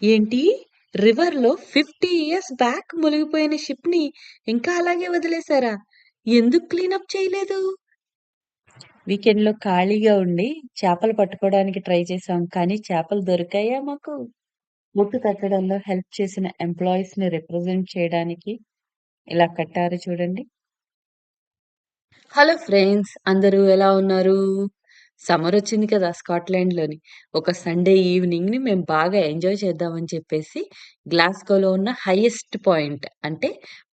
ఏంటి? రివర్‌లో 50 years back మునిగిపోయిన షిప్‌ని ఇంకా అలాగే వదిలేసారా? ఎందుకు క్లీనప్ చేయలేదు? వీకెండ్‌లో ఖాళీగా ఉండి చేపలు పట్టుకోవడానికి ట్రై చేశాం. కానీ చేపలు దొరికాయా మాకు? బొట్టు కట్టడంలో హెల్ప్ చేసిన ఎంప్లాయీస్‌ని రిప్రజెంట్ చేయడానికి ఇలా కట్టారు చూడండి. Hello friends! అందరూ ఎలా ఉన్నారు? సమ్మరొచ్చింది కదా స్కాట్లాండ్‌లోని. ఒక సండే ఈవినింగ్‌ని మేము బాగా ఎంజాయ్ చేద్దామని చెప్పేసి గ్లాస్గోలో ఉన్న హైయెస్ట్ పాయింట్ అంటే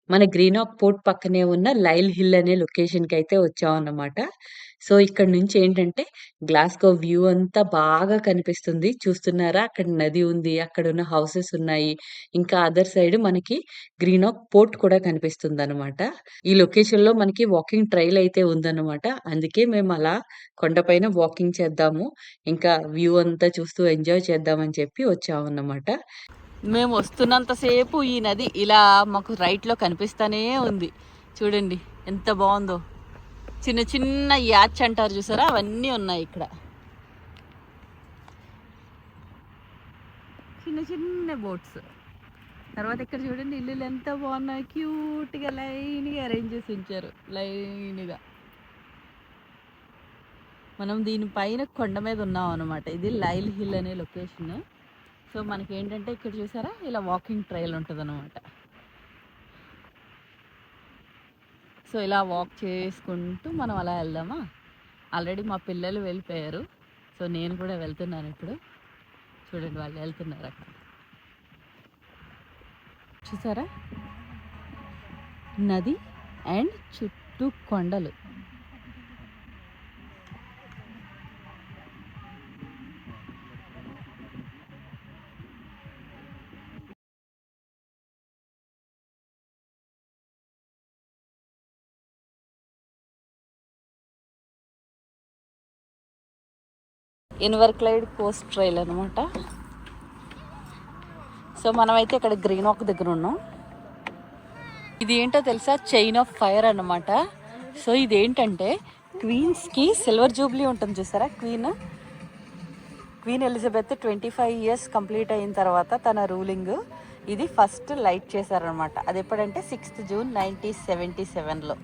మన గ్రీనాక్ పోర్ట్ పక్కనే ఉన్న లైల్ హిల్ అనే లొకేషన్‌కైతే వచ్చామన్నమాట. సో, ఇక్కడి నుంచి ఏంటంటే గ్లాస్గో వ్యూ అంతా బాగా కనిపిస్తుంది. చూస్తున్నారా? అక్కడ నది ఉంది. అక్కడున్న హౌసెస్ ఉన్నాయి. ఇంకా అదర్ సైడ్ మనకి గ్రీనాక్ పోర్ట్ కూడా కనిపిస్తుందన్నమాట. ఈ లొకేషన్‌లో మనకి వాకింగ్ ట్రైల్ అయితే ఉందన్నమాట. అందుకే మేమలా కొండపైన వాకింగ్ చేద్దాము. ఇంకా వ్యూ అంతా చూస్తూ ఎంజాయ్ చేద్దామని చెప్పి వచ్చామన్నమాట. మేము వస్తున్నంత సేపు ఈ నది ఇలా మాకు రైట్‌లో కనిపిస్తానే ఉంది. చూడండి ఎంత బావుందో. చిన్న చిన్న యాచ్ అంటారు చూసారా? అవన్నీ ఉన్నాయి ఇక్కడ. చిన్న చిన్న బోట్స్. తర్వాత ఇక్కడ చూడండి ఇల్లులు ఎంత బాగున్నాయి. క్యూట్‌గా లైన్‌గా అరేంజ్ చేసి ఉంచారు. లైన్‌గా. మనం దీనిపైన కొండ మీద ఉన్నాం అనమాట. ఇది లైల్ హిల్ అనే లొకేషన్. సో మనకేంటంటే ఇక్కడ చూసారా ఇలా వాకింగ్ ట్రైల్ ఉంటదనమాట. సో ఇలా వాక్ చేసుకుంటూ మనం అలా వెళ్దామా? ఆల్రెడీ మా పిల్లలు వెళ్ళిపోయారు. సో నేను కూడా వెళ్తున్నాను ఇప్పుడు. చూడండి వాళ్ళు వెళ్తున్నారు అక్కడ. చూసారా? నది అండ్ చుట్టూ కొండలు. ఇన్వర్క్లైడ్ కోస్ట్ ట్రైల్ అనమాట. సో మనమైతే ఇక్కడ గ్రీనాక్ దగ్గర ఉన్నాం. ఇది ఏంటో తెలుసా? చైన్ ఆఫ్ ఫైర్ అన్నమాట. సో ఇదేంటంటే క్వీన్స్కి సిల్వర్ జూబ్లీ ఉంటుంది చూసారా? క్వీన్ ఎలిజబెత్ 25 ఇయర్స్ కంప్లీట్ అయిన తర్వాత తన రూలింగ్ ఇది ఫస్ట్ లైట్ చేశారనమాట. అది ఎప్పుడంటే 6th జూన్ 1977లో.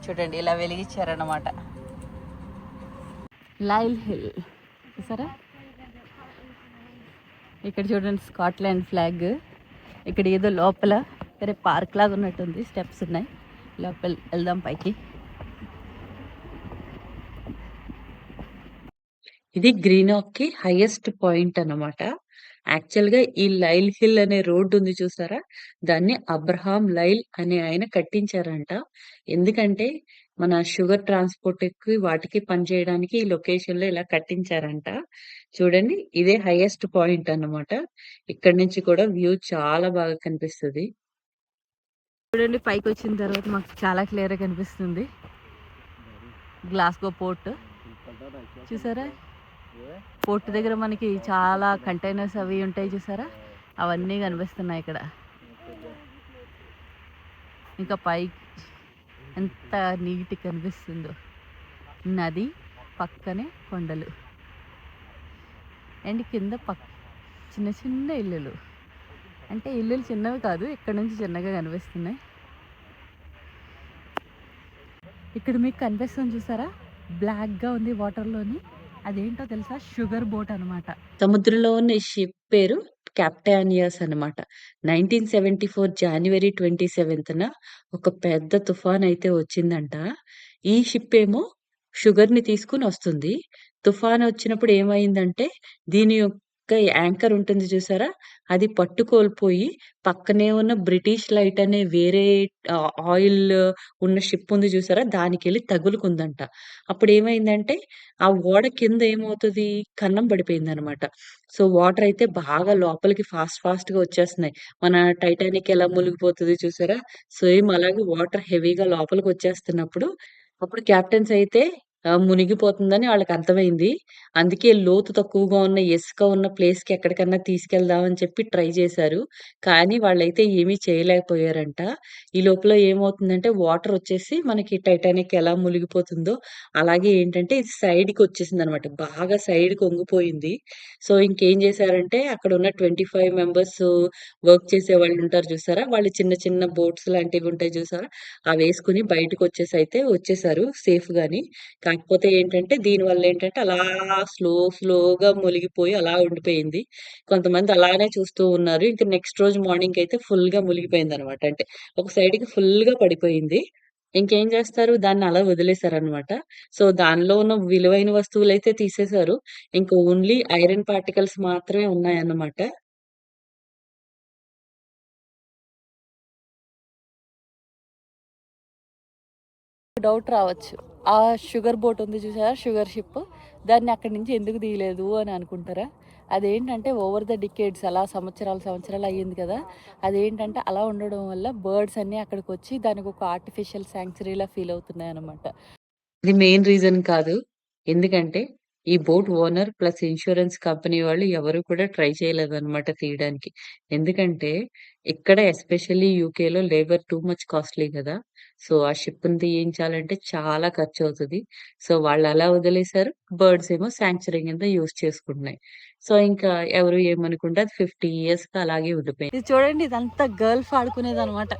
చూడండి ఇలా వెలిగించారనమాట. లైల్ హిల్ చూసారా? ఇక్కడ చూడండి స్కాట్లాండ్ ఫ్లాగ్. ఇక్కడ ఏదో లోపల వేరే పార్క్ లాగా ఉన్నట్టుంది. స్టెప్స్ ఉన్నాయి. లోపల వెళ్దాం పైకి. ఇది గ్రీనాక్‌కి హైయెస్ట్ పాయింట్ అన్నమాట. యాక్చువల్‌గా ఈ లైల్ హిల్ అనే రోడ్ ఉంది చూసారా? దాన్ని అబ్రహాం లైల్ అనే ఆయన కట్టించారంట. ఎందుకంటే మన షుగర్ ట్రాన్స్‌పోర్ట్‌కి వాటికి పనిచేయడానికి ఈ లొకేషన్‌లో ఇలా కట్టించారంట. చూడండి ఇదే హైయెస్ట్ పాయింట్ అన్నమాట. ఇక్కడి నుంచి కూడా వ్యూ చాలా బాగా కనిపిస్తది. చూడండి పైకొచ్చిన తర్వాత మాకు చాలా క్లియర్‌గా కనిపిస్తుంది. Glasgow port. చూసారా? పోర్ట్ దగ్గర మనకి చాలా కంటైనర్స్ అవి ఉంటాయి చూసారా? అవన్నీ కనిపిస్తున్నాయి ఇక్కడ. ఇంకా పై ఎంత నీట్ కనిపిస్తుందో. నది పక్కనే కొండలు అండ్ కింద చిన్న చిన్న ఇల్లులు. అంటే ఇల్లులు చిన్నవి కాదు, ఇక్కడ నుంచి చిన్నగా కనిపిస్తున్నాయి. ఇక్కడ మీకు కనిపిస్తుంది చూసారా? బ్లాక్గా ఉంది వాటర్లోని. అదేంటో తెలుసా? షుగర్ బోట్ అనమాట. సముద్రంలో ఉన్న ఈ షిప్ పేరు క్యాప్టానియస్ అనమాట. 1974 జాన్యువరి 27న ఒక పెద్ద తుఫాన్ అయితే వచ్చిందంట. ఈ షిప్ ఏమో షుగర్‌ని తీసుకొని వస్తుంది. తుఫాన్ వచ్చినప్పుడు ఏమైందంటే దీని యొక్క యాంకర్ ఉంటుంది చూసారా? అది పట్టు కోల్పోయి పక్కనే ఉన్న బ్రిటిష్ లైట్ అనే వేరే ఆయిల్ ఉన్న షిప్ ఉంది చూసారా? దానికెళ్ళి తగులుకుందంట. అప్పుడేమైందంటే ఆ ఓడ కింద ఏమవుతది? కన్నం పడిపోయిందనమాట. సో, వాటరయితే బాగా లోపలికి ఫాస్ట్‌గా వచ్చేస్తున్నాయి. మన 'టైటానిక్' ఎలా మునిగిపోతది చూసారా? సేమ్ అలాగే వాటర్ హెవీగా లోపలికొచ్చేస్తున్నప్పుడు, అప్పుడు కెప్టెన్స్ అయితే మునిగిపోతుందని వాళ్ళకర్థమైంది. అందుకే లోతు తక్కువగా ఉన్న ఇసుక ఉన్న ప్లేస్‌కి ఎక్కడికన్నా తీసుకెళ్దామని చెప్పి ట్రై చేశారు. కానీ వాళ్ళైతే ఏమీ చేయలేకపోయారంట. ఈ లోపల ఏమవుతుందంటే వాటరొచ్చేసి మనకి 'టైటానిక్' ఎలా మునిగిపోతుందో అలాగే ఏంటంటే ఇది సైడ్‌కొచ్చేసిందనమాట. బాగా సైడ్‌కి ఒంగిపోయింది. సో, ఇంకేం చేశారంటే అక్కడున్న 25 మెంబర్స్ వర్క్ చేసేవాళ్ళుంటారు చూసారా? వాళ్ళు చిన్న చిన్న బోట్స్ లాంటివుంటాయి చూసారా? అవేసుకొని బయటకొచ్చేసైతే వచ్చేసారు సేఫ్‌గాని. కాకపోతే ఏంటంటే, దీనివల్లేంటంటే, అలా స్లోగా మునిగిపోయి అలా ఉండిపోయింది. కొంతమంది అలానే చూస్తూ ఉన్నారు. ఇంక నెక్స్ట్ రోజు మార్నింగ్‌కయితే ఫుల్‌గా మునిగిపోయిందనమాట. అంటే, ఒక సైడ్‌కి ఫుల్‌గా పడిపోయింది. ఇంకేం చేస్తారు? దాన్ని అలా వదిలేసారనమాట. సో, దానిలో ఉన్న విలువైన వస్తువులైతే తీసేశారు. ఇంక ఓన్లీ ఐరన్ పార్టికల్స్ మాత్రమే ఉన్నాయన్నమాట. డౌట్ రావచ్చు. ఆ షుగర్ బోట్ ఉంది చూసారా? Sugar ship. దాన్ని అక్కడి నుంచి ఎందుకు తీయలేదు అని అనుకుంటారా? అదేంటంటే ఓవర్ ద డికేడ్స్ అలా సంవత్సరాలు అయ్యింది కదా! అదేంటంటే అలా ఉండడం వల్ల బర్డ్స్ అన్నీ అక్కడికొచ్చి దానికి ఒక ఆర్టిఫిషియల్ సాంక్చురీలా ఫీల్ అవుతున్నాయన్నమాట. ఇది మెయిన్ రీజన్ కాదు. ఎందుకంటే, ఈ boat owner plus insurance company వాళ్ళు ఎవరు కూడా ట్రై చేయలేదనమాట తీయడానికి. ఎందుకంటే, ఇక్కడ ఎస్పెషల్లీ యూకేలో లేబర్ టూ మచ్ కాస్ట్‌లీ గదా! సో, ఆ షిప్‌ని తీయించాలంటే చాలా ఖర్చవుతది. సో, వాళ్ళలా వదిలేసారు. బర్డ్స్ ఏమో సాంక్చురీ కింద యూజ్ చేసుకుంటున్నాయి. సో, ఇంకా ఎవరు ఏమనకుండా అది 50 ఇయర్స్‌గా అలాగే ఉండిపోయింది. ఇది చూడండి ఇదంతా గల్ఫ్ ఆడుకునేదనమాట.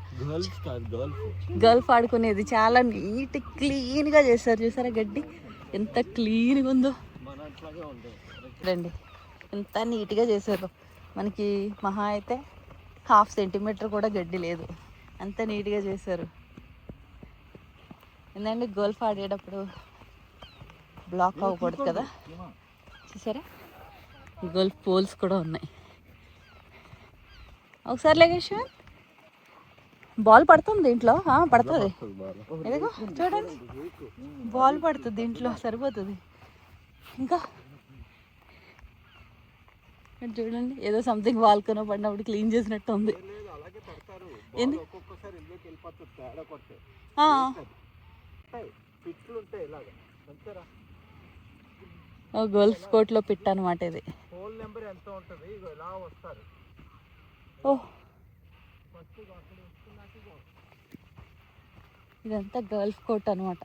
గల్ఫ్ ఆడుకునేది. చాలా నీట్ క్లీన్‌గా చేశారు చూసారా గడ్డి? ఎంత క్లీన్‌గా ఉందో. రండి. ఎంత నీట్‌గా చేశారో. మనకి మహా అయితే హాఫ్ సెంటీమీటర్ కూడా గడ్డి లేదు. అంత నీట్‌గా చేశారు. ఏందంటే గోల్ఫ్ ఆడేటప్పుడు బ్లాక్ అవ్వకూడదు కదా. చూసారా? గోల్ఫ్ పోల్స్ కూడా ఉన్నాయి. ఒకసారి లగేశ్వర్ బాల్ పడుతుంది దీంట్లో. పడుతుంది. ఇదిగో చూడండి బాల్ పడుతుంది దీంట్లో సరిపోతుంది. ఇంకా చూడండి ఏదో సంథింగ్ వాల్కనో పడినప్పుడు క్లీన్ చేసినట్టు ఉంది. ఏంది గోల్ఫ్ కోర్ట్లో పిట్ అనమాట ఇది. ఓ ఇదంతా గల్ఫ్ కోర్ట్ అనమాట.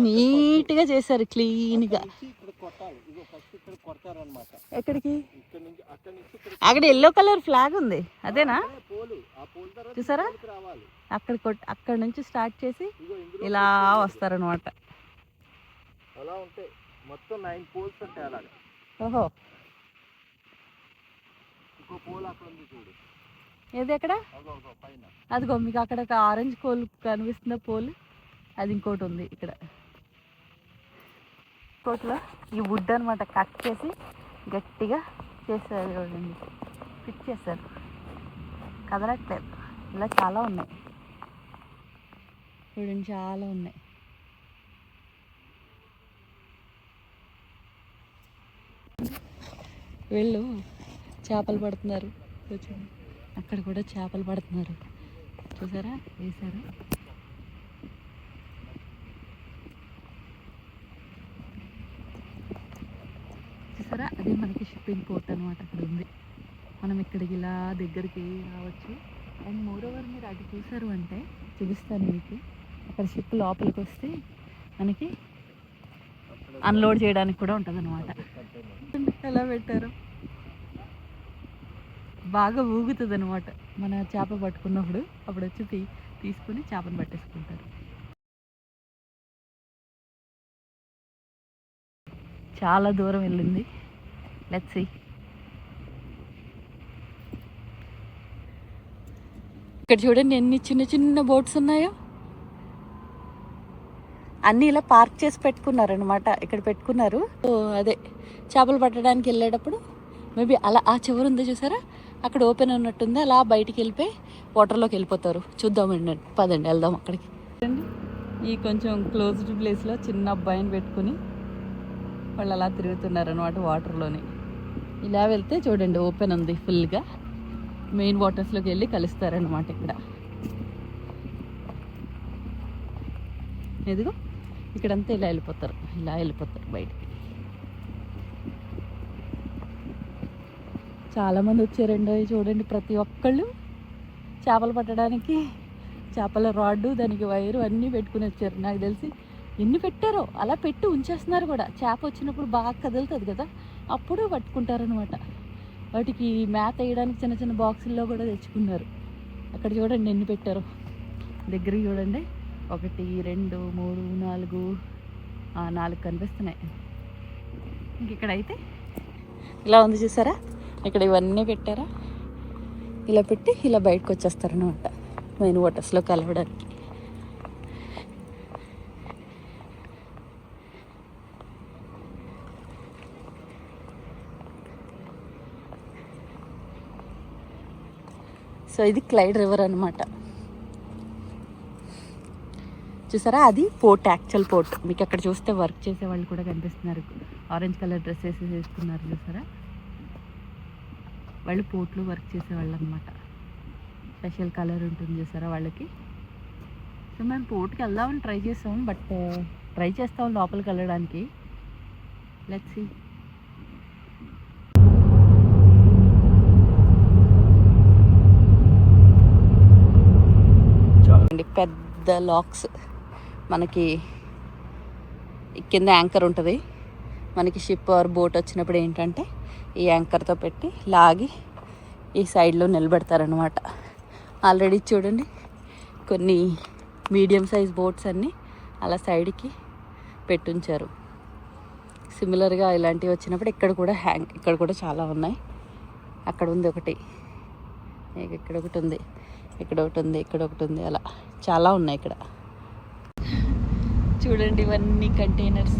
నీట్గా చేశారు క్లీన్గా. ఎక్కడికి? అక్కడ ఎల్లో కలర్ ఫ్లాగ్ ఉంది అదేనా? చూసారా? అక్కడ నుంచి స్టార్ట్ చేసి ఇలా వస్తారనమాట. ఓహో ఏది ఎక్కడ? అదిగో మీకు అక్కడ ఒక ఆరెంజ్ కోల్ కనిపిస్తున్న పోల్, అది ఇంకోటి ఉంది ఇక్కడ. కోట్లో ఈ వుడ్ అనమాట కట్ చేసి గట్టిగా చేస్తారు చూడండి, ఫిట్ చేస్తారు. కదలట్లేదు. ఇలా చాలా ఉన్నాయి చూడండి, చాలా ఉన్నాయి. వీళ్ళు చేపలు పడుతున్నారు. కూర్చొని అక్కడ కూడా చేపలు పడుతున్నారు. చూసారా? వేసారా? చూసారా? అదే మనకి షిప్పింగ్ పోర్ట్ అనమాట. అక్కడ ఉంది. మనం ఇక్కడికి ఇలా దగ్గరికి రావచ్చు. అండ్ మోరోవర్ మీరు అటు చూసారు అంటే చూపిస్తాను మీకు. అక్కడ షిప్ లోపలికి వస్తే మనకి అన్లోడ్ చేయడానికి కూడా ఉంటుంది అనమాట. ఎలా పెట్టారు? బాగా ఊగుతుంది అనమాట. మన చేప పట్టుకున్నప్పుడు అప్పుడు వచ్చి తీసుకుని చేపను పట్టేసుకుంటారు. చాలా దూరం వెళ్ళింది. Let's see. ఇక్కడ చూడండి ఎన్ని చిన్న చిన్న బోట్స్ ఉన్నాయో. అన్నీ ఇలా పార్క్ చేసి పెట్టుకున్నారనమాట. ఇక్కడ పెట్టుకున్నారు. సో అదే చేపలు పట్టడానికి వెళ్ళేటప్పుడు మేబీ అలా ఆ చివరి ఉంది చూసారా, అక్కడ ఓపెన్ ఉన్నట్టుంది. అలా బయటికి వెళ్ళిపోయి వాటర్లోకి వెళ్ళిపోతారు. చూద్దామండి, పదండి వెళ్దాం అక్కడికి. ఈ కొంచెం క్లోజ్డ్ ప్లేస్లో చిన్న అబ్బాయిని పెట్టుకుని వాళ్ళు అలా తిరుగుతున్నారు అనమాట వాటర్లోని. ఇలా వెళ్తే చూడండి ఓపెన్ ఉంది ఫుల్గా, మెయిన్ వాటర్స్లోకి వెళ్ళి కలుస్తారనమాట. ఇక్కడ ఎదుగో ఇక్కడంతా ఇలా వెళ్ళిపోతారు బయటికి. చాలామంది వచ్చారండి. చూడండి ప్రతి ఒక్కళ్ళు చేపలు పట్టడానికి చేపల రాడ్డు, దానికి వైరు అన్నీ పెట్టుకుని వచ్చారు. నాకు తెలిసి ఎన్ని పెట్టారో అలా పెట్టి ఉంచేస్తున్నారు కూడా. చేప వచ్చినప్పుడు బాగా కదులుతుంది కదా, అప్పుడు పట్టుకుంటారనమాట. వాటికి మేత వేయడానికి చిన్న చిన్న బాక్సుల్లో కూడా తెచ్చుకున్నారు. అక్కడ చూడండి ఎన్ని పెట్టారో. దగ్గరికి చూడండి, 1 2 3 4 4 కనిపిస్తున్నాయి. ఇంక ఇక్కడైతే ఇలా ఉంది చూసారా, ఇక్కడ ఇవన్నీ పెట్టారా, ఇలా పెట్టి ఇలా బయటకు వచ్చేస్తారనమాట మెయిన్ వాటర్స్లో కలవడానికి. సో ఇది క్లైడ్ రివర్ అనమాట. చూసారా, అది పోర్ట్, యాక్చువల్ పోర్ట్. మీకు అక్కడ చూస్తే వర్క్ చేసే వాళ్ళు కూడా కనిపిస్తున్నారు. ఆరెంజ్ కలర్ డ్రెస్ వేసుకున్నారు చూసారా, వాళ్ళు పోర్ట్లో వర్క్ చేసేవాళ్ళు అనమాట. స్పెషల్ కలర్ ఉంటుంది చూసారా వాళ్ళకి. సో మేము పోర్ట్కి వెళ్దామని ట్రై చేస్తాం, బట్ ట్రై చేస్తాం లోపలికి వెళ్ళడానికి. Let's see. పెద్ద లాక్స్, మనకి కింద యాంకర్ ఉంటుంది. మనకి షిప్ ఆర్ బోట్ వచ్చినప్పుడు ఏంటంటే ఈ యాంకర్తో పెట్టి లాగి ఈ సైడ్లో నిలబెడతారనమాట. ఆల్రెడీ చూడండి కొన్ని మీడియం సైజ్ బోట్స్ అన్నీ అలా సైడ్కి పెట్టుంచారు. సిమిలర్గా ఇలాంటివి వచ్చినప్పుడు ఇక్కడ కూడా చాలా ఉన్నాయి. అక్కడ ఉంది ఒకటి, ఇక్కడ ఒకటి ఉంది, ఇక్కడ ఒకటి ఉంది, ఇక్కడ ఒకటి ఉంది, అలా చాలా ఉన్నాయి ఇక్కడ. చూడండి ఇవన్నీ కంటైనర్స్.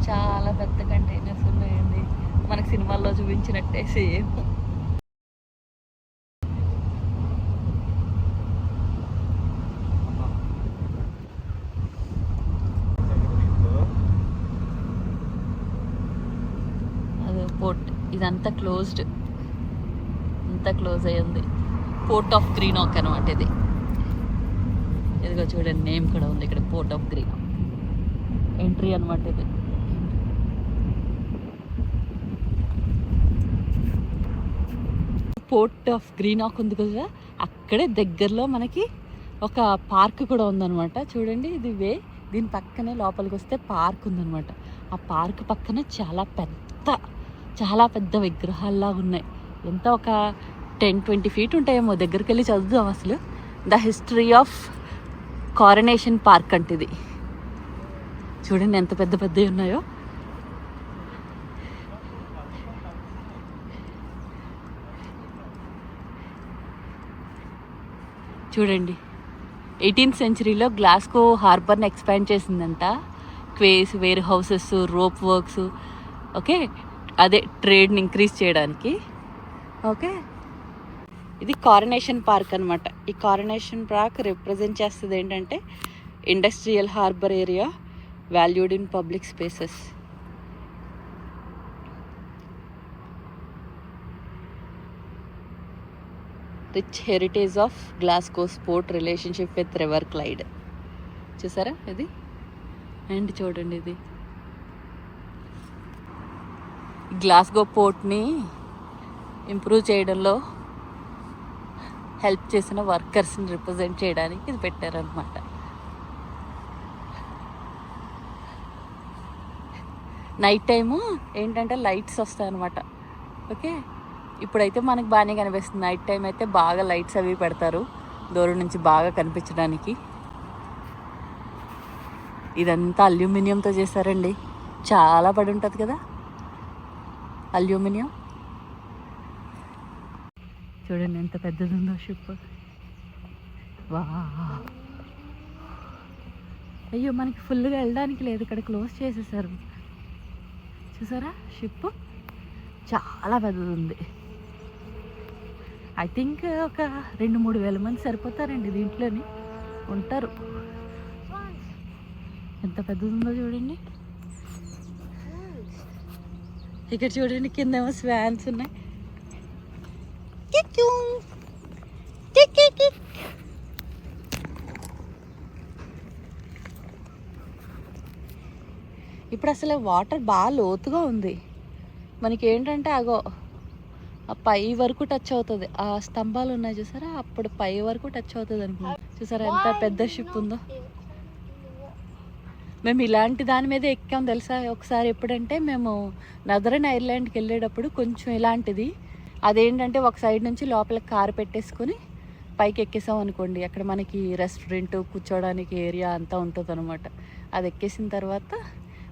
చాలా పెద్ద కంటైనర్స్ ఉన్నాయండి, మనకు సినిమాల్లో చూపించినట్టే సేమ్. పోర్ట్ ఇదంతా క్లోజ్డ్, అంతా క్లోజ్ అయ్యి ఉంది. పోర్ట్ ఆఫ్ గ్రీనాక్ అనమాట ఇది. ఇదిగో చూడండి నేమ్ కూడా ఉంది ఇక్కడ, పోర్ట్ ఆఫ్ గ్రీనాక్. ఎంట్రీ అనమాట ఇది. పోర్ట్ ఆఫ్ గ్రీనాక్ ఉంది కదా, అక్కడే దగ్గరలో మనకి ఒక పార్క్ కూడా ఉందన్నమాట. చూడండి ఇది దీని పక్కనే లోపలికి వస్తే పార్క్ ఉందన్నమాట. ఆ పార్క్ పక్కన చాలా పెద్ద విగ్రహాల్లా ఉన్నాయి. ఎంత ఒక 10-20 feet ఉంటాయేమో. దగ్గరికి వెళ్ళి చదువుదాం అసలు. ద హిస్టరీ ఆఫ్ కారనేషన్ పార్క్ అంటే ఇది. చూడండి ఎంత పెద్ద పెద్దవి ఉన్నాయో. చూడండి 18th centuryలో గ్లాస్గో హార్బర్ని ఎక్స్పాండ్ చేసిందంట. Quays, warehouses, rope works, okay, అదే ట్రేడ్ని ఇంక్రీజ్ చేయడానికి. ఓకే, ఇది కారనేషన్ పార్క్ అనమాట. ఈ కారనేషన్ పార్క్ రిప్రజెంట్ చేస్తుంది ఏంటంటే industrial harbour area valued in public spaces. Rich heritage of Glasgow sport relationship with river Clyde. చూసారా ఇది. అండ్ చూడండి ఇది గ్లాస్గో పోర్ట్ని ఇంప్రూవ్ చేయడంలో హెల్ప్ చేసిన వర్కర్స్ని రిప్రజెంట్ చేయడానికి ఇది పెట్టారనమాట. నైట్ టైము ఏంటంటే లైట్స్ వస్తాయి అనమాట. ఓకే, ఇప్పుడైతే మనకు బాగానే కనిపిస్తుంది. నైట్ టైం అయితే బాగా లైట్స్ అవి పెడతారు దూరం నుంచి బాగా కనిపించడానికి. ఇదంతా అల్యూమినియంతో చేశారండి. చాలా పడి ఉంటుంది కదా అల్యూమినియం. చూడండి ఎంత పెద్దది ఉందో షిప్. వా, అయ్యో మనకి ఫుల్గా వెళ్ళడానికి లేదు, ఇక్కడ క్లోజ్ చేసేసారు. చూసారా షిప్ చాలా పెద్దది ఉంది. ఐ థింక్ ఒక 2-3 వేల మంది సరిపోతారండి దీంట్లోని ఉంటారు. ఎంత పెద్దది ఉందో చూడండి. ఇక్కడ చూడండి కిందేమో స్వాన్స్ ఉన్నాయి. ఇప్పుడు అసలు వాటర్ బాగా లోతుగా ఉంది. మనకి ఏంటంటే అగో ఆ పై వరకు టచ్ అవుతుంది. ఆ స్తంభాలు ఉన్నాయి చూసారా, అప్పుడు పై వరకు టచ్ అవుతుంది అనుకుంటా. చూసారా ఎంత పెద్ద షిప్ ఉందో. మేము ఇలాంటి దాని మీద ఎక్కాం తెలుసా ఒకసారి. ఎప్పుడంటే మేము నదరన్ ఐర్లాండ్కి వెళ్ళేటప్పుడు కొంచెం ఇలాంటిది, అదేంటంటే ఒక సైడ్ నుంచి లోపలికి కారు పెట్టేసుకొని పైకి ఎక్కేసాం అనుకోండి, అక్కడ మనకి రెస్టారెంట్ కూర్చోడానికి ఏరియా అంతా ఉంటుంది అనమాట. అది ఎక్కేసిన తర్వాత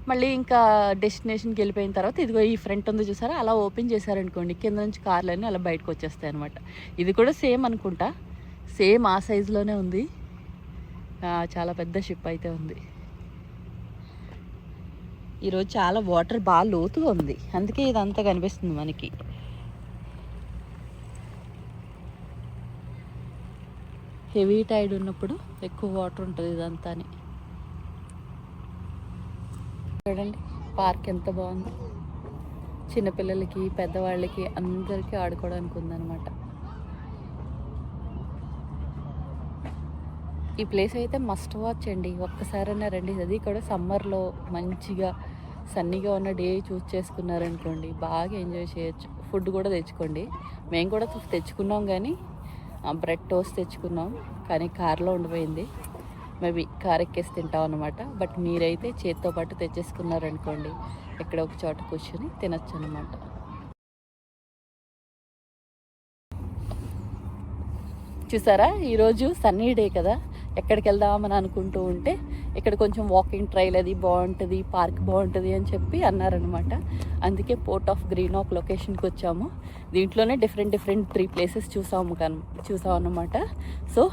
మళ్ళీ ఇంకా డెస్టినేషన్కి వెళ్ళిపోయిన తర్వాత ఇదిగో ఈ ఫ్రంట్ ఉంది చూసారా, అలా ఓపెన్ చేశారనుకోండి కింద నుంచి కార్లన్నీ అలా బయటకు వచ్చేస్తాయి అనమాట. ఇది కూడా సేమ్ అనుకుంటా, సేమ్ ఆ సైజులోనే ఉంది. చాలా పెద్ద షిప్ అయితే ఉంది. ఈరోజు చాలా వాటర్ బాగా లోతుగా ఉంది, అందుకే ఇదంతా కనిపిస్తుంది మనకి. హెవీ టైడ్ ఉన్నప్పుడు ఎక్కువ వాటర్ ఉంటుంది ఇదంతా. చూడండి పార్క్ ఎంత బాగుంది. చిన్నపిల్లలకి పెద్దవాళ్ళకి అందరికీ ఆడుకోవడానికి ఉందన్నమాట. ఈ ప్లేస్ అయితే మస్ట్ వాచ్ అండి, ఒక్కసారైనా రండి. అది కూడా సమ్మర్లో మంచిగా సన్నీగా ఉన్న డే చూస్ చేసుకున్నారనుకోండి, బాగా ఎంజాయ్ చేయొచ్చు. ఫుడ్ కూడా తెచ్చుకోండి. మేము కూడా తెచ్చుకున్నాం, కానీ బ్రెడ్ టోస్ట్ తెచ్చుకున్నాం, కానీ కార్లో ఉండిపోయింది. మేబీ కార్ ఎక్కేసి తింటాం అనమాట. బట్ మీరైతే చేతితో పాటు తెచ్చేసుకున్నారనుకోండి, ఎక్కడ ఒక చోట కూర్చొని తినచ్చు అనమాట. చూసారా ఈరోజు సన్నీ డే కదా, ఎక్కడికి వెళ్దామని అనుకుంటూ ఉంటే ఇక్కడ కొంచెం వాకింగ్ ట్రైల్ అది బాగుంటుంది, పార్క్ బాగుంటుంది అని చెప్పి అన్నారనమాట. అందుకే పోర్ట్ ఆఫ్ గ్రీన్ ఒక లొకేషన్కి వచ్చాము. దీంట్లోనే డిఫరెంట్ 3 ప్లేసెస్ చూసాము అన్నమాట. సో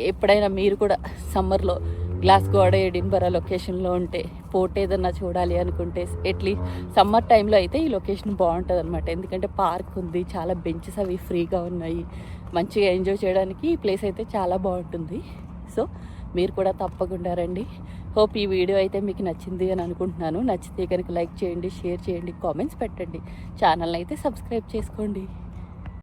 ఎప్పుడైనా మీరు కూడా సమ్మర్లో గ్లాస్గో, ఎడిన్బరా లొకేషన్లో ఉంటే, పోర్ట్ ఏదన్నా చూడాలి అనుకుంటే, ఎట్లీస్ట్ సమ్మర్ టైంలో అయితే ఈ లొకేషన్ బాగుంటుంది అనమాట. ఎందుకంటే పార్క్ ఉంది, చాలా బెంచెస్ అవి ఫ్రీగా ఉన్నాయి, మంచిగా ఎంజాయ్ చేయడానికి ఈ ప్లేస్ అయితే చాలా బాగుంటుంది. సో మీరు కూడా తప్పకుండా రండి. హోప్ ఈ వీడియో అయితే మీకు నచ్చింది అని అనుకుంటున్నాను. నచ్చితే కనుక లైక్ చేయండి, షేర్ చేయండి, కామెంట్స్ పెట్టండి, ఛానల్ని అయితే సబ్స్క్రైబ్ చేసుకోండి.